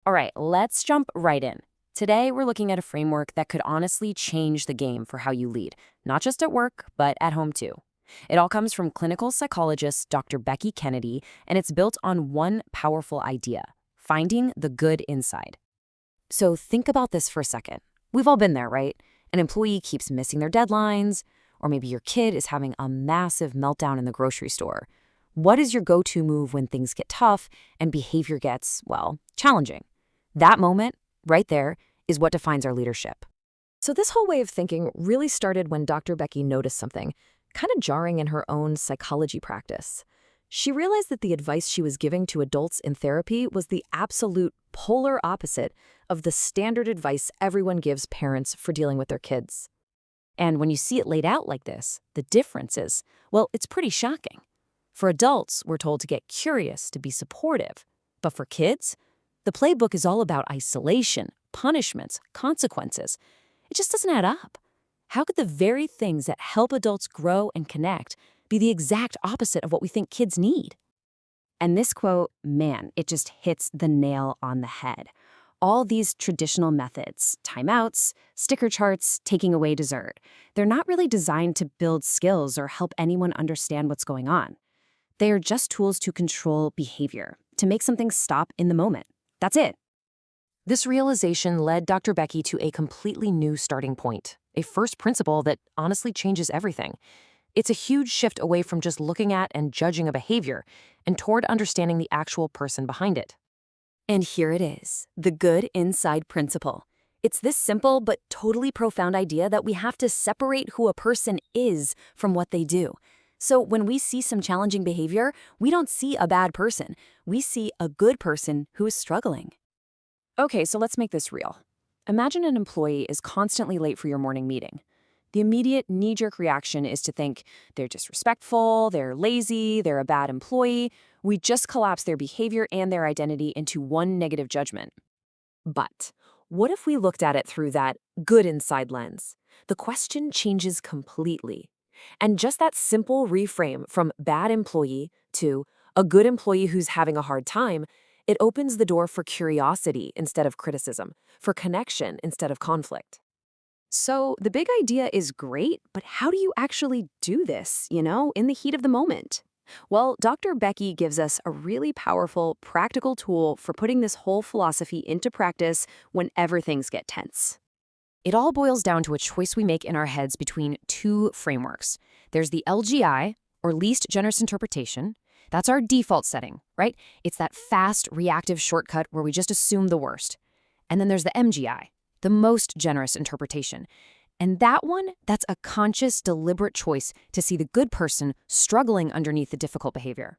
All right, let's jump right in. Today, we're looking at a framework that could honestly change the game for how you lead, not just at work, but at home too. It all comes from clinical psychologist Dr. Becky Kennedy, and it's built on one powerful idea: finding the good inside. So think about this for a second. We've all been there, right? An employee keeps missing their deadlines, or maybe your kid is having a massive meltdown in the grocery store. What is your go-to move when things get tough and behavior gets, well, challenging? That moment, right there, is what defines our leadership. So this whole way of thinking really started when Dr. Becky noticed something kind of jarring in her own psychology practice. She realized that the advice she was giving to adults in therapy was the absolute polar opposite of the standard advice everyone gives parents for dealing with their kids. And when you see it laid out like this, the difference is, well, it's pretty shocking. For adults, we're told to get curious, to be supportive. But for kids, the playbook is all about isolation, punishments, consequences. It just doesn't add up. How could the very things that help adults grow and connect be the exact opposite of what we think kids need? And this quote, man, it just hits the nail on the head. All these traditional methods, timeouts, sticker charts, taking away dessert, they're not really designed to build skills or help anyone understand what's going on. They are just tools to control behavior, to make something stop in the moment. That's it. This realization led Dr. Becky to a completely new starting point, a first principle that honestly changes everything. It's a huge shift away from just looking at and judging a behavior and toward understanding the actual person behind it. And here it is, the good inside principle. It's this simple but totally profound idea that we have to separate who a person is from what they do. So when we see some challenging behavior, we don't see a bad person. We see a good person who is struggling. Okay, so let's make this real. Imagine an employee is constantly late for your morning meeting. The immediate knee-jerk reaction is to think they're disrespectful, they're lazy, they're a bad employee. We just collapse their behavior and their identity into one negative judgment. But what if we looked at it through that good inside lens? The question changes completely. And just that simple reframe from bad employee to a good employee who's having a hard time, it opens the door for curiosity instead of criticism, for connection instead of conflict. So the big idea is great, but how do you actually do this, in the heat of the moment? Well, Dr. Becky gives us a really powerful, practical tool for putting this whole philosophy into practice whenever things get tense. It all boils down to a choice we make in our heads between two frameworks. There's the LGI, or least generous interpretation. That's our default setting, right? It's that fast, reactive shortcut where we just assume the worst. And then there's the MGI, the most generous interpretation. And that one, that's a conscious, deliberate choice to see the good person struggling underneath the difficult behavior.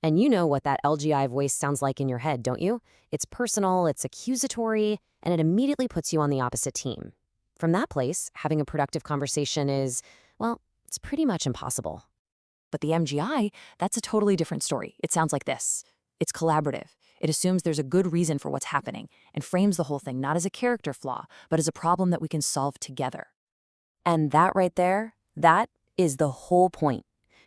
And you know what that LGI voice sounds like in your head, don't you? It's personal, it's accusatory, and it immediately puts you on the opposite team. From that place, having a productive conversation is, well, it's pretty much impossible. But the MGI, that's a totally different story. It sounds like this. It's collaborative. It assumes there's a good reason for what's happening and frames the whole thing not as a character flaw, but as a problem that we can solve together. And that right there, that is the whole point.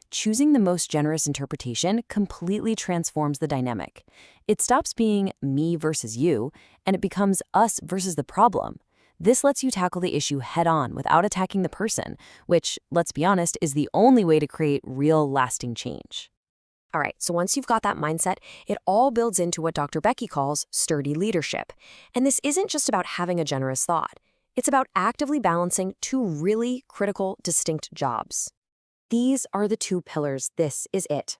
Choosing the most generous interpretation completely transforms the dynamic. It stops being me versus you, and it becomes us versus the problem. This lets you tackle the issue head-on without attacking the person, which, let's be honest, is the only way to create real, lasting change. All right, so once you've got that mindset, it all builds into what Dr. Becky calls sturdy leadership. And this isn't just about having a generous thought. It's about actively balancing two really critical, distinct jobs. These are the two pillars. This is it.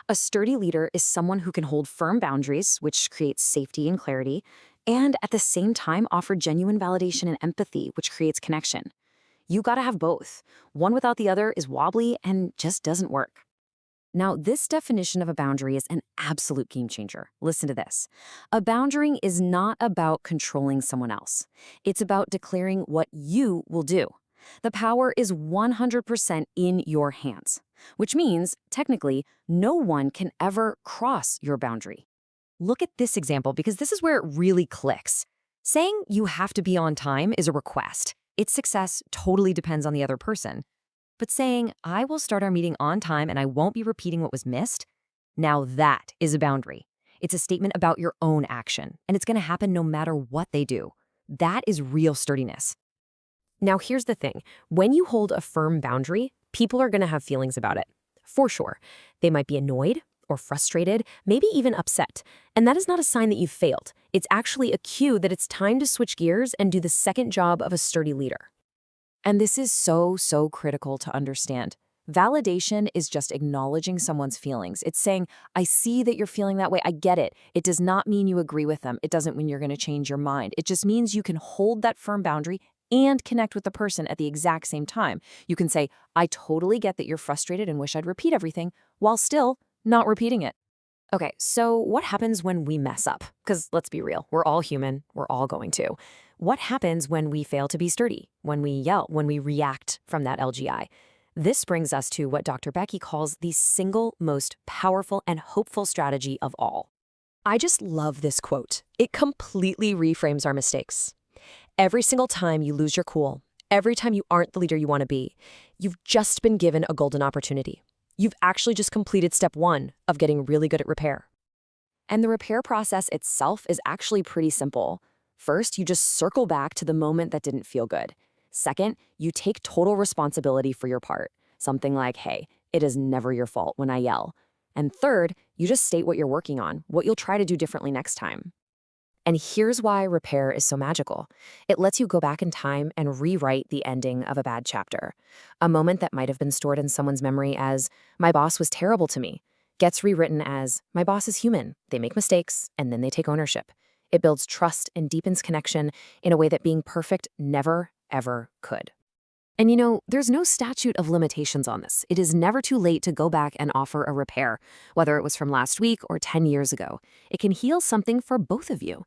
A sturdy leader is someone who can hold firm boundaries, which creates safety and clarity, and at the same time offer genuine validation and empathy, which creates connection. You gotta have both. One without the other is wobbly and just doesn't work. Now, this definition of a boundary is an absolute game changer. Listen to this. A boundary is not about controlling someone else. It's about declaring what you will do. The power is 100% in your hands, which means, technically, no one can ever cross your boundary. Look at this example because this is where it really clicks. Saying you have to be on time is a request. Its success totally depends on the other person. But saying, I will start our meeting on time and I won't be repeating what was missed, now that is a boundary. It's a statement about your own action, and it's going to happen no matter what they do. That is real sturdiness. Now, here's the thing. When you hold a firm boundary, people are going to have feelings about it. For sure. They might be annoyed or frustrated, maybe even upset. And that is not a sign that you've failed. It's actually a cue that it's time to switch gears and do the second job of a sturdy leader. And this is so critical to understand. Validation is just acknowledging someone's feelings. It's saying, I see that you're feeling that way. I get it. It does not mean you agree with them. It doesn't mean you're going to change your mind. It just means you can hold that firm boundary and connect with the person at the exact same time. You can say, I totally get that you're frustrated and wish I'd repeat everything, while still not repeating it. Okay, so what happens when we mess up? Because let's be real, we're all human, we're all going to. What happens when we fail to be sturdy, when we yell, when we react from that LGI? This brings us to what Dr. Becky calls the single most powerful and hopeful strategy of all. I just love this quote. It completely reframes our mistakes. Every single time you lose your cool, every time you aren't the leader you want to be, you've just been given a golden opportunity. You've actually just completed step 1 of getting really good at repair. And the repair process itself is actually pretty simple. First, you just circle back to the moment that didn't feel good. Second, you take total responsibility for your part. Something like, hey, it is never your fault when I yell. And third, you just state what you're working on, what you'll try to do differently next time. And here's why repair is so magical. It lets you go back in time and rewrite the ending of a bad chapter. A moment that might have been stored in someone's memory as, my boss was terrible to me, gets rewritten as, my boss is human. They make mistakes, and then they take ownership. It builds trust and deepens connection in a way that being perfect never, ever could. And you know, there's no statute of limitations on this. It is never too late to go back and offer a repair, whether it was from last week or 10 years ago. It can heal something for both of you.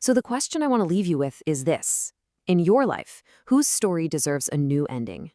So the question I want to leave you with is this. In your life, whose story deserves a new ending?